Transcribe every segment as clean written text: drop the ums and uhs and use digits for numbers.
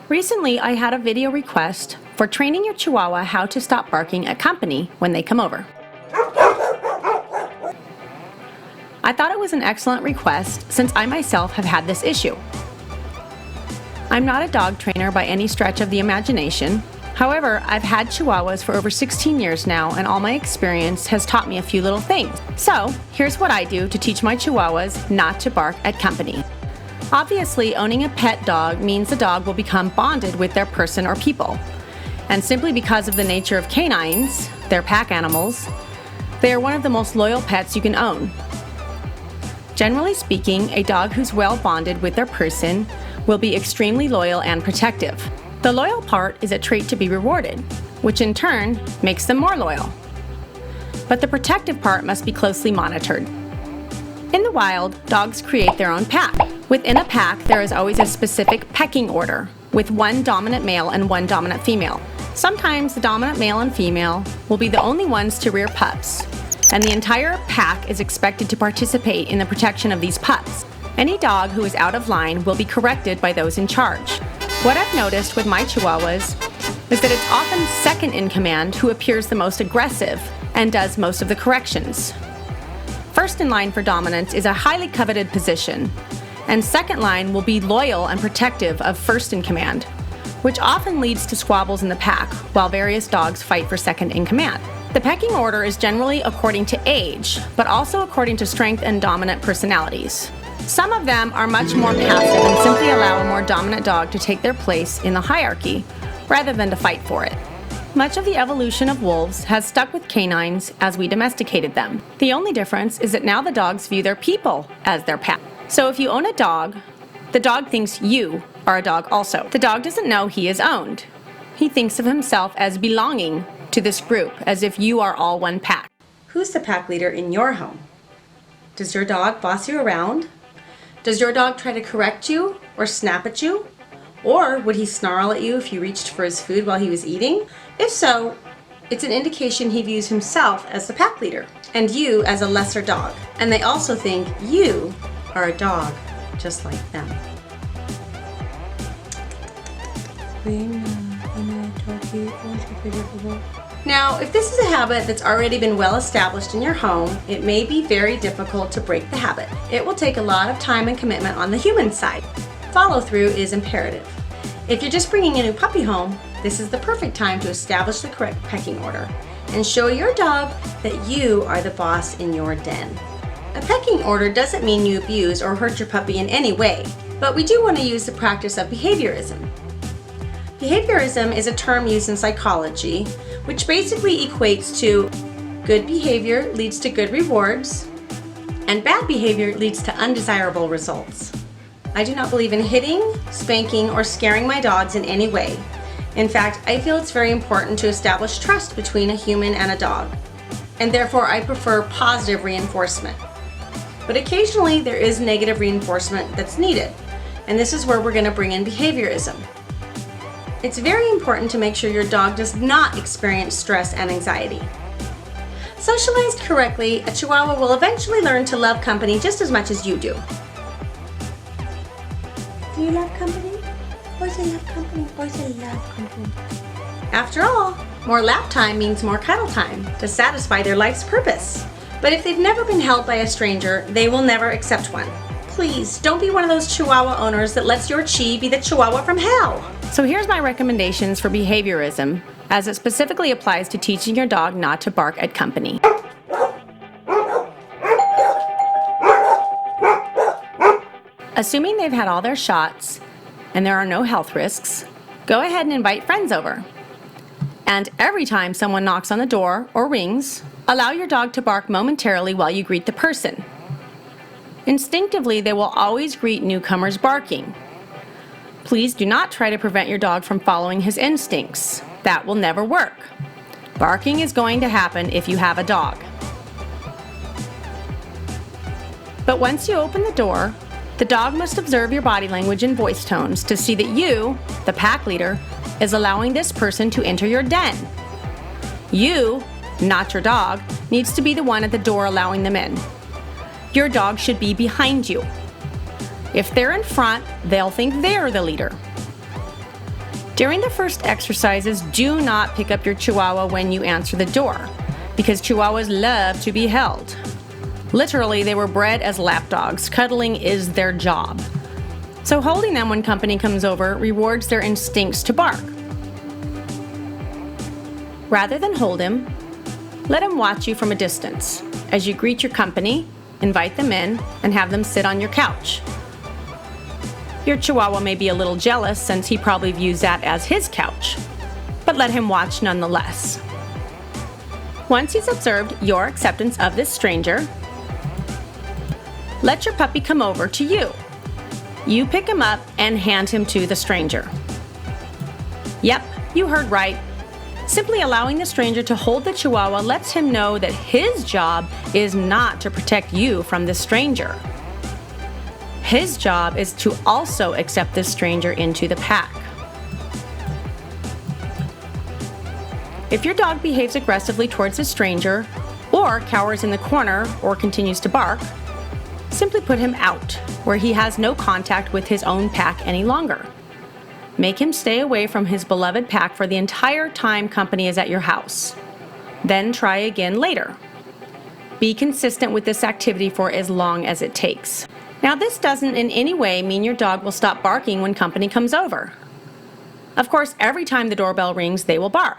Recently, I had a video request for training your Chihuahua how to stop barking at company when they come over. I thought it was an excellent request since I myself have had this issue. I'm not a dog trainer by any stretch of the imagination. However, I've had Chihuahuas for over 16 years now, and all my experience has taught me a few little things. So, here's what I do to teach my Chihuahuas not to bark at company. Obviously, owning a pet dog means the dog will become bonded with their person or people. And simply because of the nature of canines, their pack animals, they are one of the most loyal pets you can own. Generally speaking, a dog who's well bonded with their person will be extremely loyal and protective. The loyal part is a trait to be rewarded, which in turn makes them more loyal. But the protective part must be closely monitored. In the wild, dogs create their own pack. Within a pack, there is always a specific pecking order, with one dominant male and one dominant female. Sometimes the dominant male and female will be the only ones to rear pups, and the entire pack is expected to participate in the protection of these pups. Any dog who is out of line will be corrected by those in charge. What I've noticed with my Chihuahuas is that it's often second in command who appears the most aggressive and does most of the corrections. First in line for dominance is a highly coveted position, and second line will be loyal and protective of first in command, which often leads to squabbles in the pack while various dogs fight for second in command. The pecking order is generally according to age, but also according to strength and dominant personalities. Some of them are much more passive and simply allow a more dominant dog to take their place in the hierarchy, rather than to fight for it. Much of the evolution of wolves has stuck with canines as we domesticated them. The only difference is that now the dogs view their people as their pet. So if you own a dog, the dog thinks you are a dog also. The dog doesn't know he is owned. He thinks of himself as belonging to this group, as if you are all one pack. Who's the pack leader in your home? Does your dog boss you around? Does your dog try to correct you or snap at you? Or would he snarl at you if you reached for his food while he was eating? If so, it's an indication he views himself as the pack leader and you as a lesser dog. And they also think you are a dog just like them. Now, if this is a habit that's already been well established in your home, it may be very difficult to break the habit. It will take a lot of time and commitment on the human side. Follow-through is imperative. If you're just bringing a new puppy home, this is the perfect time to establish the correct pecking order and show your dog that you are the boss in your den. A pecking order doesn't mean you abuse or hurt your puppy in any way, but we do want to use the practice of behaviorism. Behaviorism is a term used in psychology, which basically equates to good behavior leads to good rewards, and bad behavior leads to undesirable results. I do not believe in hitting, spanking, or scaring my dogs in any way. In fact, I feel it's very important to establish trust between a human and a dog, and therefore I prefer positive reinforcement. But occasionally there is negative reinforcement that's needed, and this is where we're going to bring in behaviorism. It's very important to make sure your dog does not experience stress and anxiety. Socialized correctly, a Chihuahua will eventually learn to love company just as much as you do. Do you love company? Boys love company. Boys love company. After all, more lap time means more cuddle time to satisfy their life's purpose. But if they've never been held by a stranger, they will never accept one. Please, don't be one of those Chihuahua owners that lets your Chi be the Chihuahua from hell. So here's my recommendations for behaviorism, as it specifically applies to teaching your dog not to bark at company. Assuming they've had all their shots and there are no health risks, go ahead and invite friends over. And every time someone knocks on the door or rings, allow your dog to bark momentarily while you greet the person. Instinctively, they will always greet newcomers barking. Please do not try to prevent your dog from following his instincts. That will never work. Barking is going to happen if you have a dog. But once you open the door, the dog must observe your body language and voice tones to see that you, the pack leader, is allowing this person to enter your den. You, not your dog, needs to be the one at the door allowing them in. Your dog should be behind you. If they're in front, they'll think they're the leader. During the first exercises, do not pick up your Chihuahua when you answer the door, because Chihuahuas love to be held. Literally, they were bred as lapdogs. Cuddling is their job. So holding them when company comes over rewards their instincts to bark. Rather than hold him, let him watch you from a distance. As you greet your company, invite them in and have them sit on your couch. Your Chihuahua may be a little jealous since he probably views that as his couch, but let him watch nonetheless. Once he's observed your acceptance of this stranger, let your puppy come over to you. You pick him up and hand him to the stranger. Yep, you heard right. Simply allowing the stranger to hold the Chihuahua lets him know that his job is not to protect you from the stranger. His job is to also accept this stranger into the pack. If your dog behaves aggressively towards a stranger, or cowers in the corner, or continues to bark, simply put him out, where he has no contact with his own pack any longer. Make him stay away from his beloved pack for the entire time company is at your house. Then try again later. Be consistent with this activity for as long as it takes. Now, this doesn't in any way mean your dog will stop barking when company comes over. Of course, every time the doorbell rings, they will bark.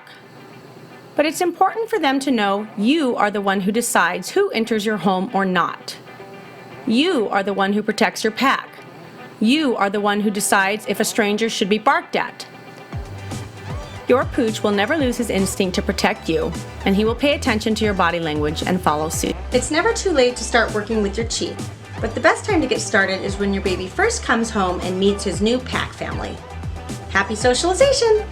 But it's important for them to know you are the one who decides who enters your home or not. You are the one who protects your pack. You are the one who decides if a stranger should be barked at. Your pooch will never lose his instinct to protect you, and he will pay attention to your body language and follow suit. It's never too late to start working with your Chi, but the best time to get started is when your baby first comes home and meets his new pack family. Happy socialization!